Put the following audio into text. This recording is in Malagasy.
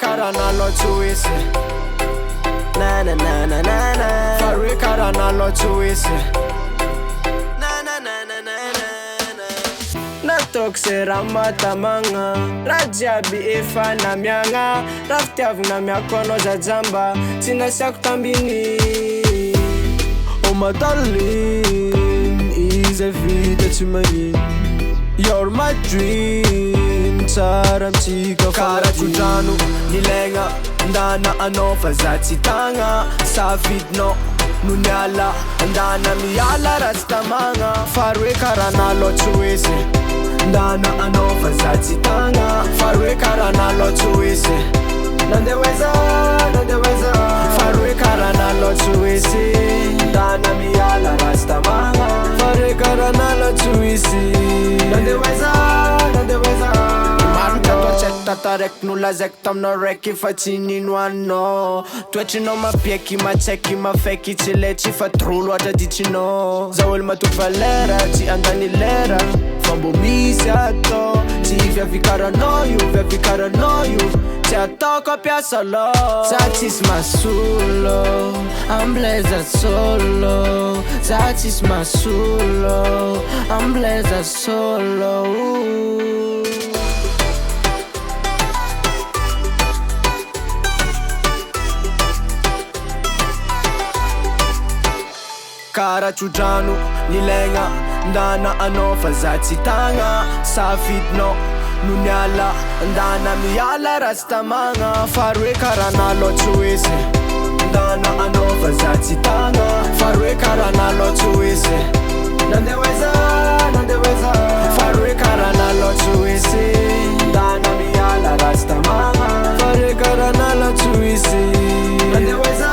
karana lotu ese na na na na na na Farwe karana lotu ese na na na na na na Natokse ramatamanga Rajabi efa na mianga Raftiavina miakono za zamba Sinasiako tambini Oh my darling Is everything to me You're my dream Tsara mtsika Karachudrano nilenga Ndana anofa za tsitanga Safidno Nunyala Ndana miyala rastamanga Farwe karana lotu ese Ndana anofa za tsitanga Farwe karana lotu ese Nandeweza Farwe karana lotu ese Ndana miyala rastamanga Farwe karana lotu ese Nandeweza Tatarek nula zektam no reki fatini nwano Twechino mapieki macheki mafeki chileci fatrulu ata dicino Zawel matuvalera ti andani lera Fambo misi ato Ti via caranoiu Ti atoko pia solo Zatis masulo I'm blessed solo Zatis masulo I'm blessed solo Karachudrano nilenga Ndana anofa za tsitanga Safidno nunyala Ndana miyala rastamanga Farwe karana lotu ese Ndana anofa za tsitanga Farwe karana lotu ese Nandeweza Farwe karana lotu ese Ndana miyala rastamanga Farwe karana lotu ese Nandeweza